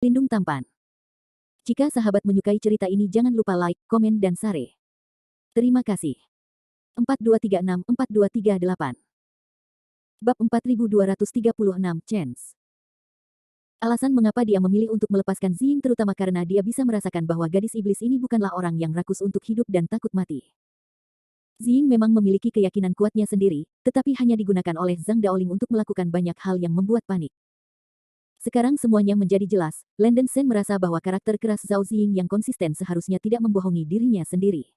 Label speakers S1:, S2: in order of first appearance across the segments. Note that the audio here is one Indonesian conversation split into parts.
S1: Pelindung tampan. Jika sahabat menyukai cerita ini jangan lupa like, komen dan share. Terima kasih. 4236-4238 Bab 4236 Chance. Alasan mengapa dia memilih untuk melepaskan Ziying terutama karena dia bisa merasakan bahwa gadis iblis ini bukanlah orang yang rakus untuk hidup dan takut mati. Ziying memang memiliki keyakinan kuatnya sendiri, tetapi hanya digunakan oleh Zhang Daoling untuk melakukan banyak hal yang membuat panik. Sekarang semuanya menjadi jelas, Landen Shen merasa bahwa karakter keras Zhao Ziying yang konsisten seharusnya tidak membohongi dirinya sendiri.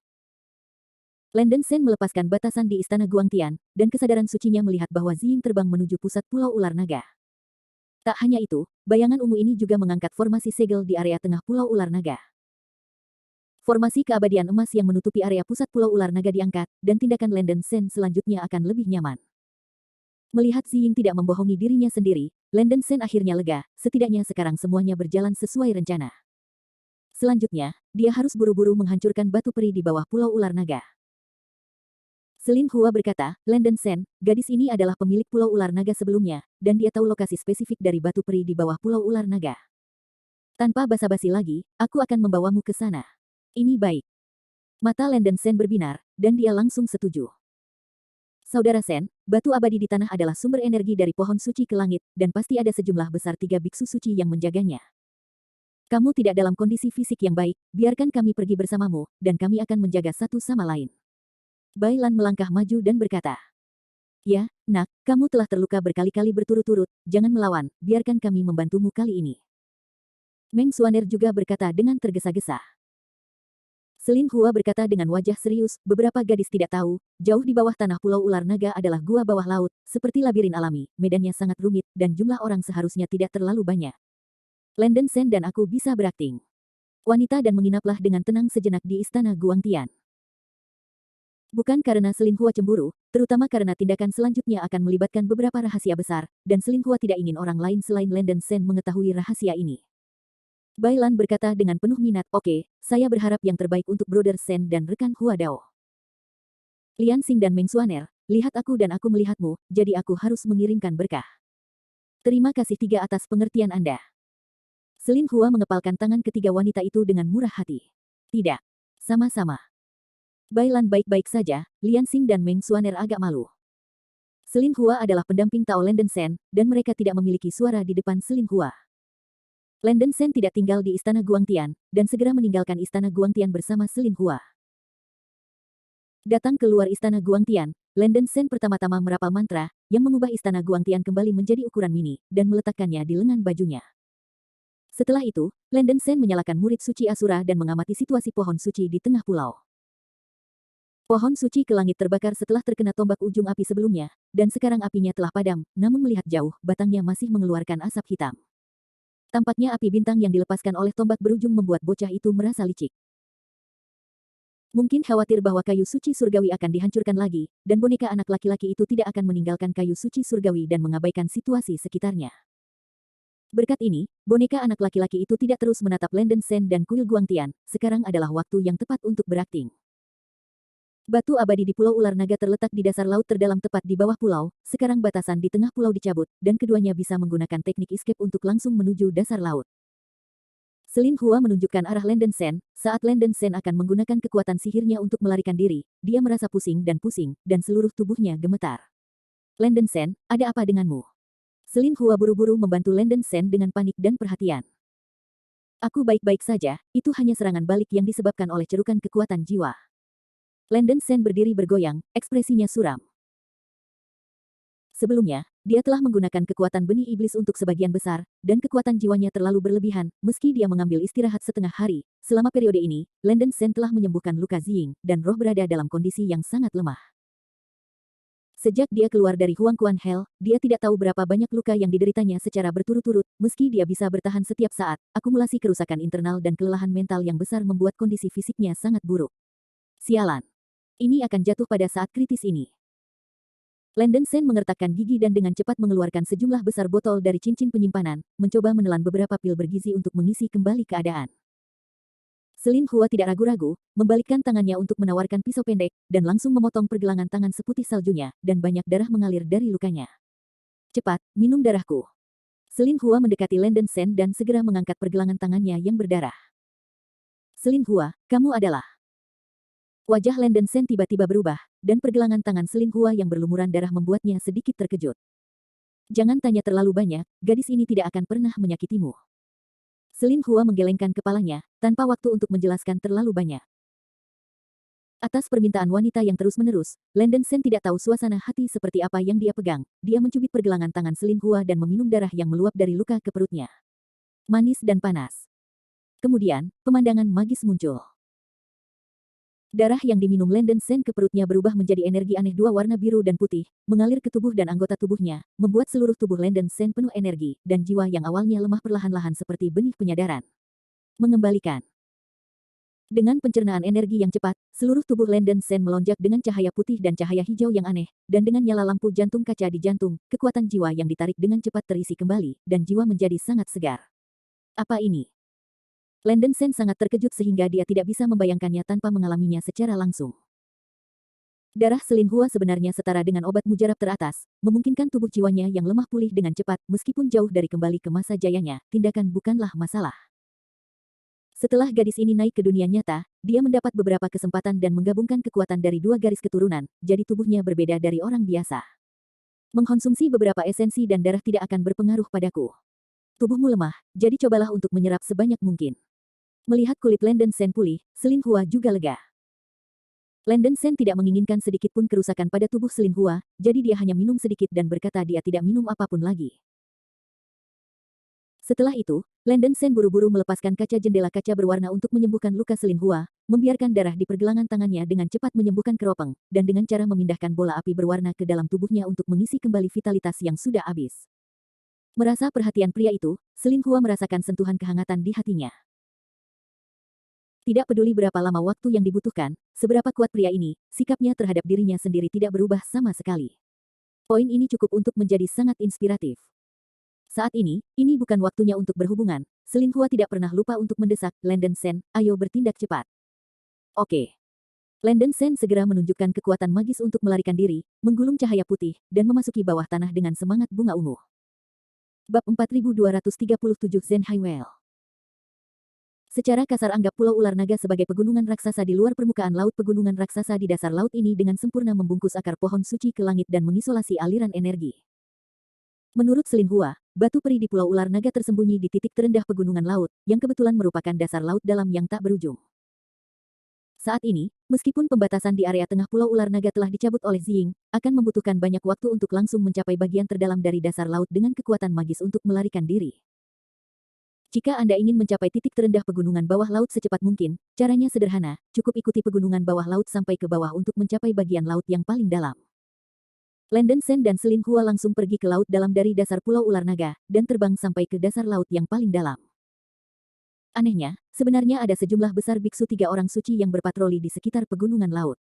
S1: Landen Shen melepaskan batasan di istana Guangtian, dan kesadaran sucinya melihat bahwa Ziying terbang menuju pusat Pulau Ular Naga. Tak hanya itu, bayangan ungu ini juga mengangkat formasi segel di area tengah Pulau Ular Naga. Formasi keabadian emas yang menutupi area pusat Pulau Ular Naga diangkat, dan tindakan Landen Shen selanjutnya akan lebih nyaman. Melihat Ziying tidak membohongi dirinya sendiri, Landen Shen akhirnya lega, setidaknya sekarang semuanya berjalan sesuai rencana. Selanjutnya, dia harus buru-buru menghancurkan batu peri di bawah Pulau Ular Naga. Selin Hua berkata, Landen Shen, gadis ini adalah pemilik Pulau Ular Naga sebelumnya, dan dia tahu lokasi spesifik dari batu peri di bawah Pulau Ular Naga. Tanpa basa-basi lagi, aku akan membawamu ke sana. Ini baik. Mata Landen Shen berbinar, dan dia langsung setuju. Saudara Shen, batu abadi di tanah adalah sumber energi dari pohon suci ke langit, dan pasti ada sejumlah besar 3 biksu suci yang menjaganya. Kamu tidak dalam kondisi fisik yang baik, biarkan kami pergi bersamamu, dan kami akan menjaga satu sama lain. Bai Lan melangkah maju dan berkata, "Ya, nak, kamu telah terluka berkali-kali berturut-turut, jangan melawan, biarkan kami membantumu kali ini." Meng Xuaner juga berkata dengan tergesa-gesa. Selin Hua berkata dengan wajah serius, beberapa gadis tidak tahu, jauh di bawah tanah Pulau Ular Naga adalah gua bawah laut, seperti labirin alami, medannya sangat rumit, dan jumlah orang seharusnya tidak terlalu banyak. Landen Shen dan aku bisa berakting. Wanita dan menginaplah dengan tenang sejenak di istana Guangtian. Bukan karena Selin Hua cemburu, terutama karena tindakan selanjutnya akan melibatkan beberapa rahasia besar, dan Selin Hua tidak ingin orang lain selain Landen Shen mengetahui rahasia ini. Bai Lan berkata dengan penuh minat, "Oke, saya berharap yang terbaik untuk Brother Shen dan rekan Hua Dao." Lian Xing dan Meng Xuaner, lihat aku dan aku melihatmu, jadi aku harus mengirimkan berkah. Terima kasih tiga atas pengertian Anda. Selin Hua mengepalkan tangan ketiga wanita itu dengan murah hati. Tidak. Sama-sama. Bai Lan baik-baik saja, Lian Xing dan Meng Xuaner agak malu. Selin Hua adalah pendamping Tao Landen Shen, dan mereka tidak memiliki suara di depan Selin Hua. Landen Shen tidak tinggal di istana Guangtian, dan segera meninggalkan istana Guangtian bersama Selin Hua. Datang keluar istana Guangtian, Landen Shen pertama-tama merapal mantra, yang mengubah istana Guangtian kembali menjadi ukuran mini, dan meletakkannya di lengan bajunya. Setelah itu, Landen Shen menyalakan murid suci Asura dan mengamati situasi pohon suci di tengah pulau. Pohon suci ke langit terbakar setelah terkena tombak ujung api sebelumnya, dan sekarang apinya telah padam, namun melihat jauh, batangnya masih mengeluarkan asap hitam. Tampaknya api bintang yang dilepaskan oleh tombak berujung membuat bocah itu merasa licik. Mungkin khawatir bahwa kayu suci surgawi akan dihancurkan lagi, dan boneka anak laki-laki itu tidak akan meninggalkan kayu suci surgawi dan mengabaikan situasi sekitarnya. Berkat ini, boneka anak laki-laki itu tidak terus menatap Landen Shen dan kuil Guangtian, sekarang adalah waktu yang tepat untuk berakting. Batu abadi di Pulau Ular Naga terletak di dasar laut terdalam tepat di bawah pulau, sekarang batasan di tengah pulau dicabut, dan keduanya bisa menggunakan teknik escape untuk langsung menuju dasar laut. Selin Hua menunjukkan arah Landen Shen, saat Landen Shen akan menggunakan kekuatan sihirnya untuk melarikan diri, dia merasa pusing, dan seluruh tubuhnya gemetar. Landen Shen, ada apa denganmu? Selin Hua buru-buru membantu Landen Shen dengan panik dan perhatian. Aku baik-baik saja, itu hanya serangan balik yang disebabkan oleh cerukan kekuatan jiwa. Landen Shen berdiri bergoyang, ekspresinya suram. Sebelumnya, dia telah menggunakan kekuatan benih iblis untuk sebagian besar, dan kekuatan jiwanya terlalu berlebihan, meski dia mengambil istirahat setengah hari. Selama periode ini, Landen Shen telah menyembuhkan luka Ziying, dan roh berada dalam kondisi yang sangat lemah. Sejak dia keluar dari Huangquan Hell, dia tidak tahu berapa banyak luka yang dideritanya secara berturut-turut, meski dia bisa bertahan setiap saat, akumulasi kerusakan internal dan kelelahan mental yang besar membuat kondisi fisiknya sangat buruk. Sialan. Ini akan jatuh pada saat kritis ini. Landen Shen mengertakkan gigi dan dengan cepat mengeluarkan sejumlah besar botol dari cincin penyimpanan, mencoba menelan beberapa pil bergizi untuk mengisi kembali keadaan. Selin Hua tidak ragu-ragu, membalikkan tangannya untuk menawarkan pisau pendek, dan langsung memotong pergelangan tangan seputih saljunya, dan banyak darah mengalir dari lukanya. Cepat, minum darahku. Selin Hua mendekati Landen Sen dan segera mengangkat pergelangan tangannya yang berdarah. Selin Hua, kamu adalah... Wajah Landen Sen tiba-tiba berubah, dan pergelangan tangan Selin Hua yang berlumuran darah membuatnya sedikit terkejut. Jangan tanya terlalu banyak, gadis ini tidak akan pernah menyakitimu. Selin Hua menggelengkan kepalanya, tanpa waktu untuk menjelaskan terlalu banyak. Atas permintaan wanita yang terus-menerus, Landen Sen tidak tahu suasana hati seperti apa yang dia pegang. Dia mencubit pergelangan tangan Selin Hua dan meminum darah yang meluap dari luka ke perutnya. Manis dan panas. Kemudian, pemandangan magis muncul. Darah yang diminum Landen Sen ke perutnya berubah menjadi energi aneh dua warna biru dan putih, mengalir ke tubuh dan anggota tubuhnya, membuat seluruh tubuh Landen Sen penuh energi, dan jiwa yang awalnya lemah perlahan-lahan seperti benih penyadaran. Mengembalikan. Dengan pencernaan energi yang cepat, seluruh tubuh Landen Sen melonjak dengan cahaya putih dan cahaya hijau yang aneh, dan dengan nyala lampu jantung kaca di jantung, kekuatan jiwa yang ditarik dengan cepat terisi kembali, dan jiwa menjadi sangat segar. Apa ini? Landen Sen sangat terkejut sehingga dia tidak bisa membayangkannya tanpa mengalaminya secara langsung. Darah Selin Hua sebenarnya setara dengan obat mujarab teratas, memungkinkan tubuh jiwanya yang lemah pulih dengan cepat, meskipun jauh dari kembali ke masa jayanya, tindakan bukanlah masalah. Setelah gadis ini naik ke dunia nyata, dia mendapat beberapa kesempatan dan menggabungkan kekuatan dari dua garis keturunan, jadi tubuhnya berbeda dari orang biasa. Mengkonsumsi beberapa esensi dan darah tidak akan berpengaruh padaku. Tubuhmu lemah, jadi cobalah untuk menyerap sebanyak mungkin. Melihat kulit Landen Sen pulih, Selin Hua juga lega. Landen Sen tidak menginginkan sedikit pun kerusakan pada tubuh Selin Hua, jadi dia hanya minum sedikit dan berkata dia tidak minum apapun lagi. Setelah itu, Landen Sen buru-buru melepaskan kaca jendela kaca berwarna untuk menyembuhkan luka Selin Hua, membiarkan darah di pergelangan tangannya dengan cepat menyembuhkan keropeng, dan dengan cara memindahkan bola api berwarna ke dalam tubuhnya untuk mengisi kembali vitalitas yang sudah habis. Merasa perhatian pria itu, Selin Hua merasakan sentuhan kehangatan di hatinya. Tidak peduli berapa lama waktu yang dibutuhkan, seberapa kuat pria ini, sikapnya terhadap dirinya sendiri tidak berubah sama sekali. Poin ini cukup untuk menjadi sangat inspiratif. Saat ini bukan waktunya untuk berhubungan. Selin Hua tidak pernah lupa untuk mendesak, Landen Sen, ayo bertindak cepat. Oke. Landen Sen segera menunjukkan kekuatan magis untuk melarikan diri, menggulung cahaya putih, dan memasuki bawah tanah dengan semangat bunga ungu. Bab 4237 Zen Highwell. Secara kasar anggap Pulau Ular Naga sebagai pegunungan raksasa di luar permukaan laut. Pegunungan raksasa di dasar laut ini dengan sempurna membungkus akar pohon suci ke langit dan mengisolasi aliran energi. Menurut Selin Hua, batu peri di Pulau Ular Naga tersembunyi di titik terendah pegunungan laut, yang kebetulan merupakan dasar laut dalam yang tak berujung. Saat ini, meskipun pembatasan di area tengah Pulau Ular Naga telah dicabut oleh Ziying, akan membutuhkan banyak waktu untuk langsung mencapai bagian terdalam dari dasar laut dengan kekuatan magis untuk melarikan diri. Jika Anda ingin mencapai titik terendah pegunungan bawah laut secepat mungkin, caranya sederhana, cukup ikuti pegunungan bawah laut sampai ke bawah untuk mencapai bagian laut yang paling dalam. Landen Sen dan Selin Hua langsung pergi ke laut dalam dari dasar Pulau Ular Naga, dan terbang sampai ke dasar laut yang paling dalam. Anehnya, sebenarnya ada sejumlah besar biksu 3 orang suci yang berpatroli di sekitar pegunungan laut.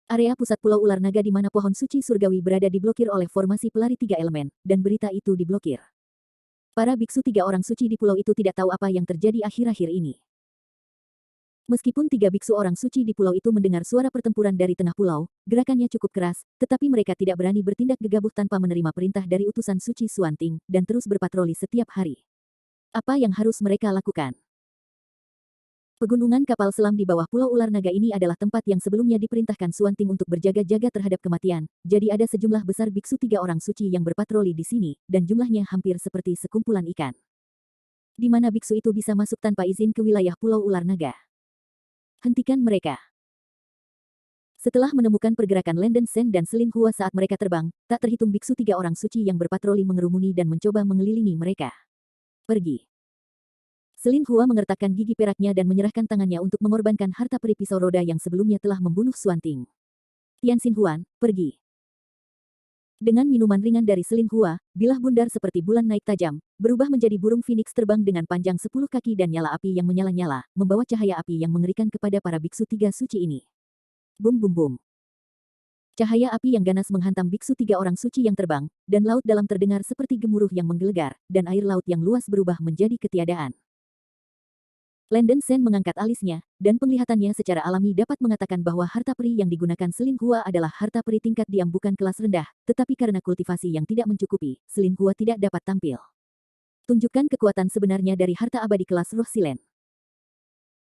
S1: Area pusat Pulau Ular Naga di mana pohon suci surgawi berada diblokir oleh formasi pelari 3 elemen, dan berita itu diblokir. Para biksu 3 orang suci di pulau itu tidak tahu apa yang terjadi akhir-akhir ini. Meskipun 3 biksu orang suci di pulau itu mendengar suara pertempuran dari tengah pulau, gerakannya cukup keras, tetapi mereka tidak berani bertindak gegabah tanpa menerima perintah dari utusan suci Suanting, dan terus berpatroli setiap hari. Apa yang harus mereka lakukan? Pegunungan kapal selam di bawah Pulau Ular Naga ini adalah tempat yang sebelumnya diperintahkan Suanting untuk berjaga-jaga terhadap kematian, jadi ada sejumlah besar biksu 3 orang suci yang berpatroli di sini, dan jumlahnya hampir seperti sekumpulan ikan. Di mana biksu itu bisa masuk tanpa izin ke wilayah Pulau Ular Naga? Hentikan mereka. Setelah menemukan pergerakan Landen Sen dan Selin Hua saat mereka terbang, tak terhitung biksu 3 orang suci yang berpatroli mengerumuni dan mencoba mengelilingi mereka. Pergi. Selin Hua mengertakkan gigi peraknya dan menyerahkan tangannya untuk mengorbankan harta peri pisau roda yang sebelumnya telah membunuh Suanting. Tian Xin Huan, pergi. Dengan minuman ringan dari Selin Hua, bilah bundar seperti bulan naik tajam, berubah menjadi burung phoenix terbang dengan panjang 10 kaki dan nyala api yang menyala-nyala, membawa cahaya api yang mengerikan kepada para biksu 3 suci ini. Bum bum bum. Cahaya api yang ganas menghantam biksu 3 orang suci yang terbang, dan laut dalam terdengar seperti gemuruh yang menggelegar, dan air laut yang luas berubah menjadi ketiadaan. Landen Sen mengangkat alisnya, dan penglihatannya secara alami dapat mengatakan bahwa harta peri yang digunakan Selin Hua adalah harta peri tingkat diam bukan kelas rendah, tetapi karena kultivasi yang tidak mencukupi, Selin Hua tidak dapat tampil. Tunjukkan kekuatan sebenarnya dari harta abadi kelas roh silen.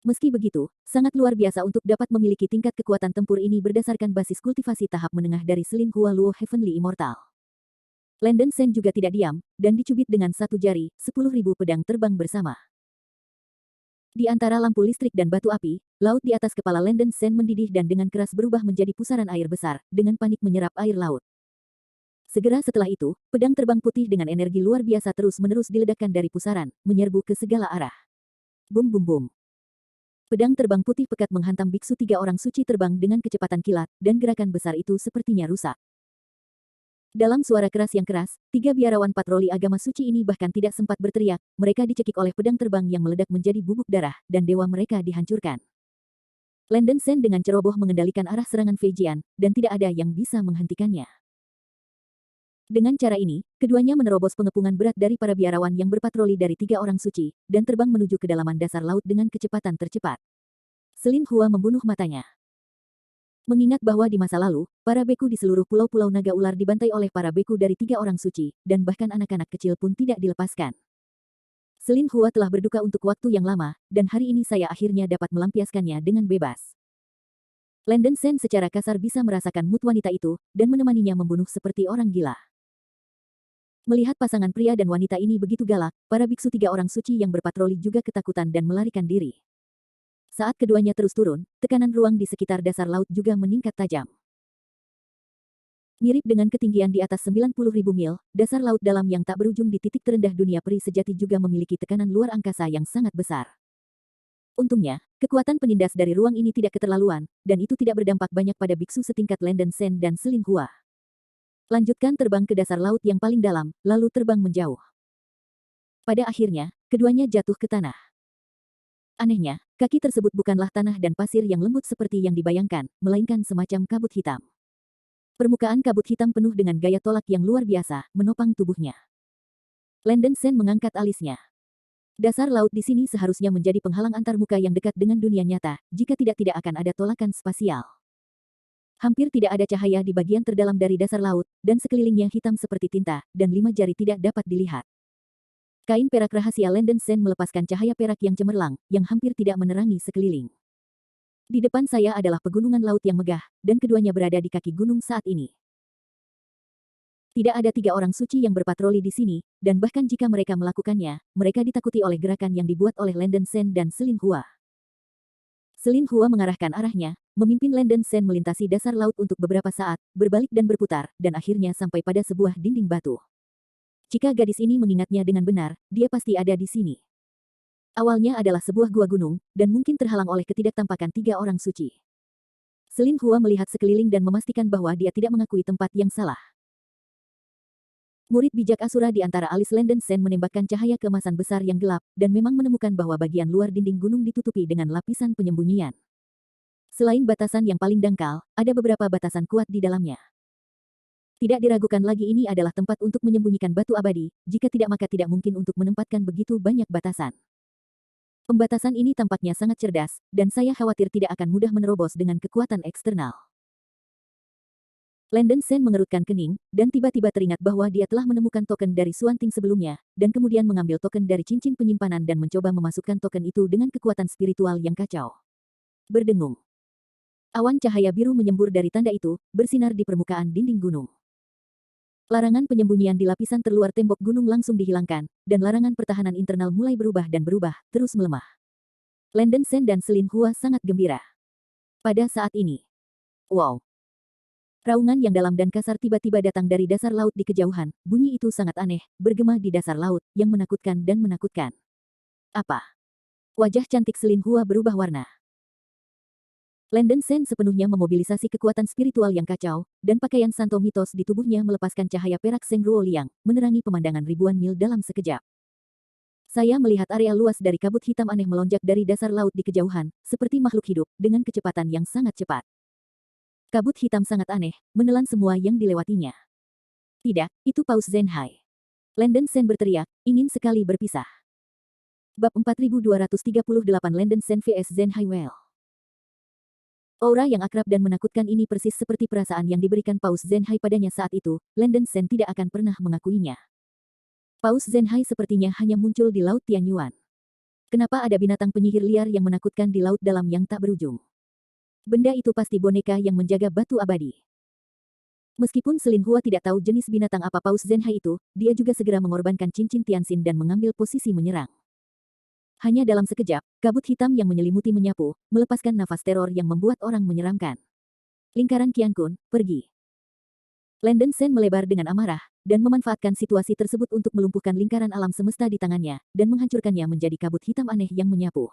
S1: Meski begitu, sangat luar biasa untuk dapat memiliki tingkat kekuatan tempur ini berdasarkan basis kultivasi tahap menengah dari Selin Hua Luo Heavenly Immortal. Landen Sen juga tidak diam, dan dicubit dengan satu jari, 10.000 pedang terbang bersama. Di antara lampu listrik dan batu api, laut di atas kepala Landen Sen mendidih dan dengan keras berubah menjadi pusaran air besar, dengan panik menyerap air laut. Segera setelah itu, pedang terbang putih dengan energi luar biasa terus-menerus diledakkan dari pusaran, menyerbu ke segala arah. Bum bum bum. Pedang terbang putih pekat menghantam biksu 3 orang suci terbang dengan kecepatan kilat, dan gerakan besar itu sepertinya rusak. Dalam suara keras yang keras, 3 biarawan patroli agama suci ini bahkan tidak sempat berteriak, mereka dicekik oleh pedang terbang yang meledak menjadi bubuk darah, dan dewa mereka dihancurkan. Landen Sen dengan ceroboh mengendalikan arah serangan Fei Jian, dan tidak ada yang bisa menghentikannya. Dengan cara ini, keduanya menerobos pengepungan berat dari para biarawan yang berpatroli dari 3 orang suci, dan terbang menuju kedalaman dasar laut dengan kecepatan tercepat. Selin Hua membunuh matanya. Mengingat bahwa di masa lalu, para beku di seluruh pulau-pulau naga ular dibantai oleh para beku dari 3 orang suci, dan bahkan anak-anak kecil pun tidak dilepaskan. Selin Hua telah berduka untuk waktu yang lama, dan hari ini saya akhirnya dapat melampiaskannya dengan bebas. Landen Sen secara kasar bisa merasakan mood wanita itu, dan menemaninya membunuh seperti orang gila. Melihat pasangan pria dan wanita ini begitu galak, para biksu 3 orang suci yang berpatroli juga ketakutan dan melarikan diri. Saat keduanya terus turun, tekanan ruang di sekitar dasar laut juga meningkat tajam. Mirip dengan ketinggian di atas 90.000 mil, dasar laut dalam yang tak berujung di titik terendah dunia peri sejati juga memiliki tekanan luar angkasa yang sangat besar. Untungnya, kekuatan penindas dari ruang ini tidak keterlaluan, dan itu tidak berdampak banyak pada biksu setingkat Landen Sen dan Selin Hua. Lanjutkan terbang ke dasar laut yang paling dalam, lalu terbang menjauh. Pada akhirnya, keduanya jatuh ke tanah. Anehnya, kaki tersebut bukanlah tanah dan pasir yang lembut seperti yang dibayangkan, melainkan semacam kabut hitam. Permukaan kabut hitam penuh dengan gaya tolak yang luar biasa, menopang tubuhnya. Landen Sen mengangkat alisnya. Dasar laut di sini seharusnya menjadi penghalang antarmuka yang dekat dengan dunia nyata, jika tidak akan ada tolakan spasial. Hampir tidak ada cahaya di bagian terdalam dari dasar laut, dan sekelilingnya hitam seperti tinta, dan 5 jari tidak dapat dilihat. Kain perak rahasia Landen Sen melepaskan cahaya perak yang cemerlang, yang hampir tidak menerangi sekeliling. Di depan saya adalah pegunungan laut yang megah, dan keduanya berada di kaki gunung saat ini. Tidak ada 3 orang suci yang berpatroli di sini, dan bahkan jika mereka melakukannya, mereka ditakuti oleh gerakan yang dibuat oleh Landen Sen dan Selin Hua. Selin Hua mengarahkan arahnya, memimpin Landen Sen melintasi dasar laut untuk beberapa saat, berbalik dan berputar, dan akhirnya sampai pada sebuah dinding batu. Jika gadis ini mengingatnya dengan benar, dia pasti ada di sini. Awalnya adalah sebuah gua gunung, dan mungkin terhalang oleh ketidaktampakan 3 orang suci. Selin Hua melihat sekeliling dan memastikan bahwa dia tidak mengakui tempat yang salah. Murid bijak Asura di antara alis Landen Sen menembakkan cahaya keemasan besar yang gelap, dan memang menemukan bahwa bagian luar dinding gunung ditutupi dengan lapisan penyembunyian. Selain batasan yang paling dangkal, ada beberapa batasan kuat di dalamnya. Tidak diragukan lagi ini adalah tempat untuk menyembunyikan batu abadi, jika tidak maka tidak mungkin untuk menempatkan begitu banyak batasan. Pembatasan ini tampaknya sangat cerdas, dan saya khawatir tidak akan mudah menerobos dengan kekuatan eksternal. Landen Sen mengerutkan kening, dan tiba-tiba teringat bahwa dia telah menemukan token dari Suan Ting sebelumnya, dan kemudian mengambil token dari cincin penyimpanan dan mencoba memasukkan token itu dengan kekuatan spiritual yang kacau. Berdengung. Awan cahaya biru menyembur dari tanda itu, bersinar di permukaan dinding gunung. Larangan penyembunyian di lapisan terluar tembok gunung langsung dihilangkan, dan larangan pertahanan internal mulai berubah dan berubah, terus melemah. Landen Sen dan Selin Hua sangat gembira. Pada saat ini, wow! Raungan yang dalam dan kasar tiba-tiba datang dari dasar laut di kejauhan, bunyi itu sangat aneh, bergema di dasar laut, yang menakutkan dan menakutkan. Apa? Wajah cantik Selin Hua berubah warna. Landen Sen sepenuhnya memobilisasi kekuatan spiritual yang kacau, dan pakaian santo mitos di tubuhnya melepaskan cahaya perak Seng Ruo Liang, menerangi pemandangan ribuan mil dalam sekejap. Saya melihat area luas dari kabut hitam aneh melonjak dari dasar laut di kejauhan, seperti makhluk hidup, dengan kecepatan yang sangat cepat. Kabut hitam sangat aneh, menelan semua yang dilewatinya. Tidak, itu Paus Zenhai. Landen Sen berteriak, ingin sekali berpisah. Bab 4238 Landen Sen vs Zhen Haiwell. Aura yang akrab dan menakutkan ini persis seperti perasaan yang diberikan Paus Zhen Hai padanya saat itu, Landen Sen tidak akan pernah mengakuinya. Paus Zhen Hai sepertinya hanya muncul di Laut Tianyuan. Kenapa ada binatang penyihir liar yang menakutkan di laut dalam yang tak berujung? Benda itu pasti boneka yang menjaga batu abadi. Meskipun Selin Hua tidak tahu jenis binatang apa Paus Zhen Hai itu, dia juga segera mengorbankan cincin Tianxin dan mengambil posisi menyerang. Hanya dalam sekejap, kabut hitam yang menyelimuti menyapu, melepaskan nafas teror yang membuat orang menyeramkan. Lingkaran Qiankun, pergi. Landen Sen melebar dengan amarah, dan memanfaatkan situasi tersebut untuk melumpuhkan lingkaran alam semesta di tangannya, dan menghancurkannya menjadi kabut hitam aneh yang menyapu.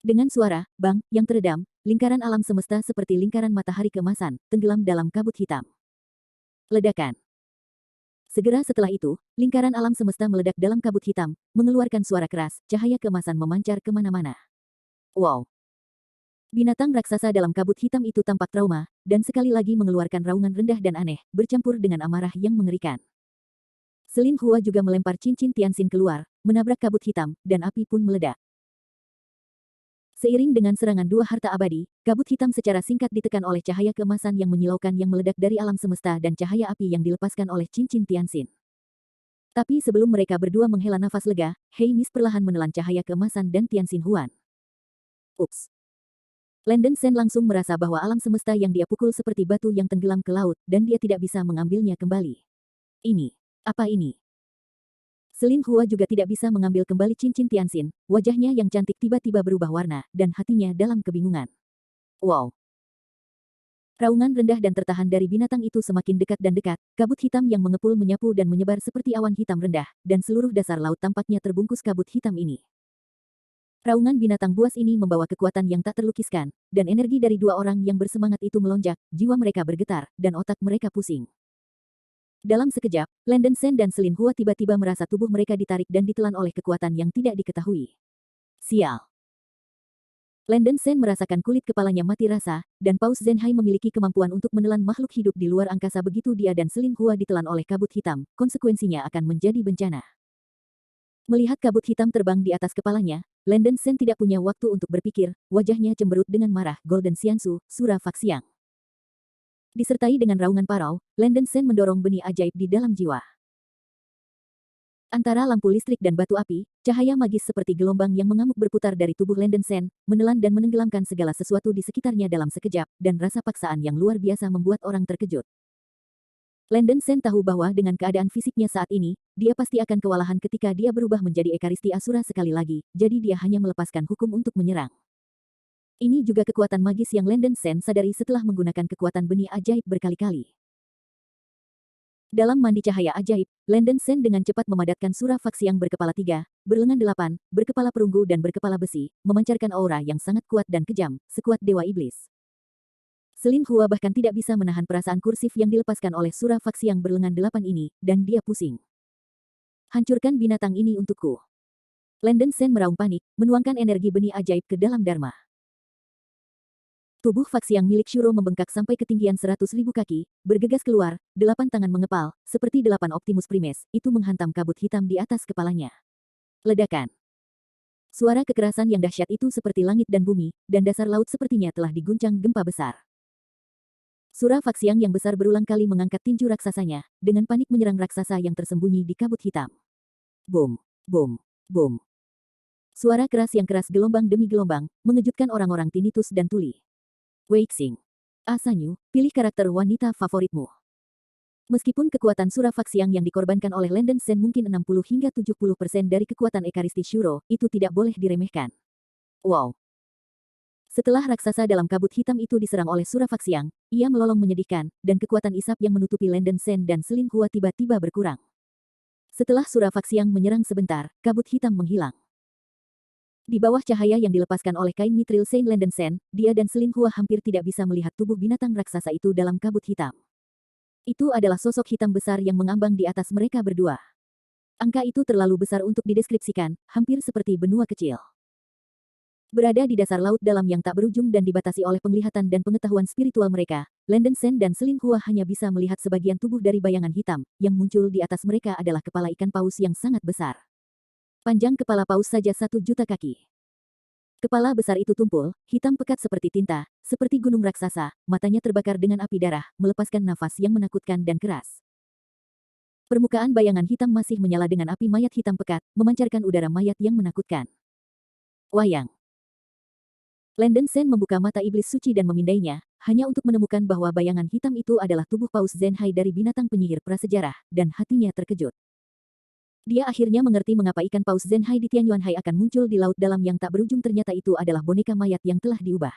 S1: Dengan suara, bang, yang teredam, lingkaran alam semesta seperti lingkaran matahari keemasan, tenggelam dalam kabut hitam. Ledakan. Segera setelah itu, lingkaran alam semesta meledak dalam kabut hitam, mengeluarkan suara keras, cahaya keemasan memancar kemana-mana. Wow! Binatang raksasa dalam kabut hitam itu tampak trauma, dan sekali lagi mengeluarkan raungan rendah dan aneh, bercampur dengan amarah yang mengerikan. Selin Hua juga melempar cincin Tianxin keluar, menabrak kabut hitam, dan api pun meledak. Seiring dengan serangan dua harta abadi, kabut hitam secara singkat ditekan oleh cahaya keemasan yang menyilaukan yang meledak dari alam semesta dan cahaya api yang dilepaskan oleh cincin Tianxin. Tapi sebelum mereka berdua menghela nafas lega, Hei Mis perlahan menelan cahaya keemasan dan Tianxin Huan. Ups! Landen Sen langsung merasa bahwa alam semesta yang dia pukul seperti batu yang tenggelam ke laut, dan dia tidak bisa mengambilnya kembali. Ini, apa ini? Selin Hua juga tidak bisa mengambil kembali cincin Tianxin, wajahnya yang cantik tiba-tiba berubah warna, dan hatinya dalam kebingungan. Wow! Raungan rendah dan tertahan dari binatang itu semakin dekat dan dekat, kabut hitam yang mengepul menyapu dan menyebar seperti awan hitam rendah, dan seluruh dasar laut tampaknya terbungkus kabut hitam ini. Raungan binatang buas ini membawa kekuatan yang tak terlukiskan, dan energi dari dua orang yang bersemangat itu melonjak, jiwa mereka bergetar, dan otak mereka pusing. Dalam sekejap, Landen Sen dan Selin Hua tiba-tiba merasa tubuh mereka ditarik dan ditelan oleh kekuatan yang tidak diketahui. Sial! Landen Sen merasakan kulit kepalanya mati rasa, dan Paus Zhen Hai memiliki kemampuan untuk menelan makhluk hidup di luar angkasa begitu dia dan Selin Hua ditelan oleh kabut hitam, konsekuensinya akan menjadi bencana. Melihat kabut hitam terbang di atas kepalanya, Landen Sen tidak punya waktu untuk berpikir, wajahnya cemberut dengan marah. Golden Xiansu, Sura Faksiang. Disertai dengan raungan parau, Landen Sen mendorong benih ajaib di dalam jiwa. Antara lampu listrik dan batu api, cahaya magis seperti gelombang yang mengamuk berputar dari tubuh Landen Sen, menelan dan menenggelamkan segala sesuatu di sekitarnya dalam sekejap, dan rasa paksaan yang luar biasa membuat orang terkejut. Landen Sen tahu bahwa dengan keadaan fisiknya saat ini, dia pasti akan kewalahan ketika dia berubah menjadi Ekaristi Asura sekali lagi, jadi dia hanya melepaskan hukum untuk menyerang. Ini juga kekuatan magis yang Landen Sen sadari setelah menggunakan kekuatan benih ajaib berkali-kali. Dalam mandi cahaya ajaib, Landen Sen dengan cepat memadatkan Sura Faksiang berkepala 3, berlengan 8, berkepala perunggu dan berkepala besi, memancarkan aura yang sangat kuat dan kejam, sekuat Dewa Iblis. Selin Hua bahkan tidak bisa menahan perasaan kursif yang dilepaskan oleh Sura Faksiang berlengan 8 ini, dan dia pusing. Hancurkan binatang ini untukku. Landen Sen meraung panik, menuangkan energi benih ajaib ke dalam Dharma. Tubuh Faksiang milik Shuro membengkak sampai ketinggian 100.000 kaki, bergegas keluar, 8 tangan mengepal, seperti 8 Optimus Primes, itu menghantam kabut hitam di atas kepalanya. Ledakan. Suara kekerasan yang dahsyat itu seperti langit dan bumi, dan dasar laut sepertinya telah diguncang gempa besar. Sura Faksiang yang besar berulang kali mengangkat tinju raksasanya, dengan panik menyerang raksasa yang tersembunyi di kabut hitam. Boom, boom, boom. Suara keras yang keras gelombang demi gelombang, mengejutkan orang-orang tinnitus dan tuli. Weixing. Asanyu, pilih karakter wanita favoritmu. Meskipun kekuatan Sura Faksiang yang dikorbankan oleh Landen Sen mungkin 60 hingga 70% dari kekuatan Ekaristi Shuro, itu tidak boleh diremehkan. Wow! Setelah raksasa dalam kabut hitam itu diserang oleh Sura Faksiang, ia melolong menyedihkan, dan kekuatan isap yang menutupi Landen Sen dan Selin Hua tiba-tiba berkurang. Setelah Sura Faksiang menyerang sebentar, kabut hitam menghilang. Di bawah cahaya yang dilepaskan oleh kain mitril Saint Landen Sen, dia dan Selin Hua hampir tidak bisa melihat tubuh binatang raksasa itu dalam kabut hitam. Itu adalah sosok hitam besar yang mengambang di atas mereka berdua. Angka itu terlalu besar untuk dideskripsikan, hampir seperti benua kecil. Berada di dasar laut dalam yang tak berujung dan dibatasi oleh penglihatan dan pengetahuan spiritual mereka, Landen Sen dan Selin Hua hanya bisa melihat sebagian tubuh dari bayangan hitam, yang muncul di atas mereka adalah kepala ikan paus yang sangat besar. Panjang kepala paus saja 1 juta kaki. Kepala besar itu tumpul, hitam pekat seperti tinta, seperti gunung raksasa, matanya terbakar dengan api darah, melepaskan nafas yang menakutkan dan keras. Permukaan bayangan hitam masih menyala dengan api mayat hitam pekat, memancarkan udara mayat yang menakutkan. Wayang. Landen Sen membuka mata iblis suci dan memindainya, hanya untuk menemukan bahwa bayangan hitam itu adalah tubuh Paus Zenhai dari binatang penyihir prasejarah, dan hatinya terkejut. Dia akhirnya mengerti mengapa ikan Paus Zenhai di Tianyuanhai akan muncul di laut dalam yang tak berujung, ternyata itu adalah boneka mayat yang telah diubah.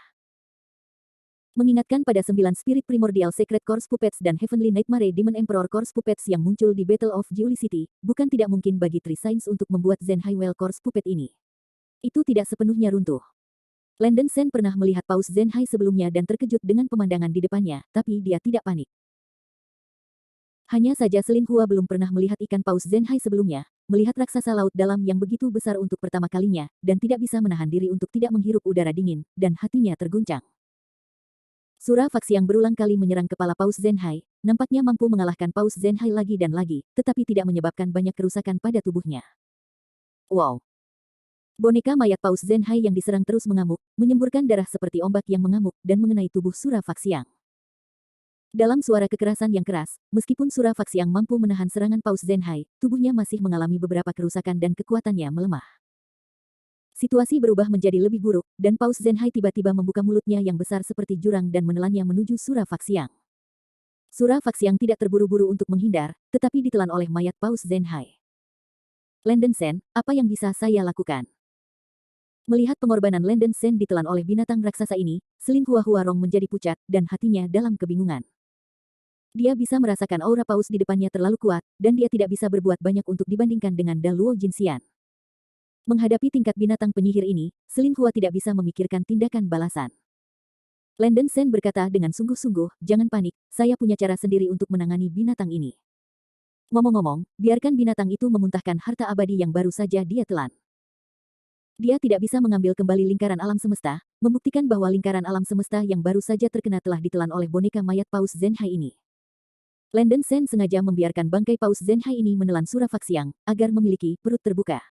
S1: Mengingatkan pada 9 spirit primordial Sacred Corpse Puppets dan Heavenly Nightmare Demon Emperor Corpse Puppets yang muncul di Battle of City, bukan tidak mungkin bagi Three Saints untuk membuat Zenhai Well Corpse Puppet ini. Itu tidak sepenuhnya runtuh. Landen Sen pernah melihat Paus Zenhai sebelumnya dan terkejut dengan pemandangan di depannya, tapi dia tidak panik. Hanya saja Selin Hua belum pernah melihat ikan Paus Zenhai sebelumnya, melihat raksasa laut dalam yang begitu besar untuk pertama kalinya, dan tidak bisa menahan diri untuk tidak menghirup udara dingin, dan hatinya terguncang. Sura Faxiang berulang kali menyerang kepala Paus Zenhai, nampaknya mampu mengalahkan Paus Zenhai lagi dan lagi, tetapi tidak menyebabkan banyak kerusakan pada tubuhnya. Wow! Boneka mayat Paus Zenhai yang diserang terus mengamuk, menyemburkan darah seperti ombak yang mengamuk, dan mengenai tubuh Sura Faxiang. Dalam suara kekerasan yang keras, meskipun Sura Faxiang mampu menahan serangan Paus Zenhai, tubuhnya masih mengalami beberapa kerusakan dan kekuatannya melemah. Situasi berubah menjadi lebih buruk, dan Paus Zenhai tiba-tiba membuka mulutnya yang besar seperti jurang dan menelannya menuju Sura Faxiang. Sura Faxiang tidak terburu-buru untuk menghindar, tetapi ditelan oleh mayat Paus Zenhai. Landen Sen, apa yang bisa saya lakukan? Melihat pengorbanan Landen Sen ditelan oleh binatang raksasa ini, Selin Hua Huarong menjadi pucat, dan hatinya dalam kebingungan. Dia bisa merasakan aura paus di depannya terlalu kuat, dan dia tidak bisa berbuat banyak untuk dibandingkan dengan Daluo Jinxian. Menghadapi tingkat binatang penyihir ini, Selin Hua tidak bisa memikirkan tindakan balasan. Landen Sen berkata dengan sungguh-sungguh, jangan panik, saya punya cara sendiri untuk menangani binatang ini. Ngomong-ngomong, biarkan binatang itu memuntahkan harta abadi yang baru saja dia telan. Dia tidak bisa mengambil kembali lingkaran alam semesta, membuktikan bahwa lingkaran alam semesta yang baru saja terkena telah ditelan oleh boneka mayat Paus Zenhai ini. Landen Sen sengaja membiarkan bangkai Paus Zenhai ini menelan Sura Faxiang, agar memiliki perut terbuka.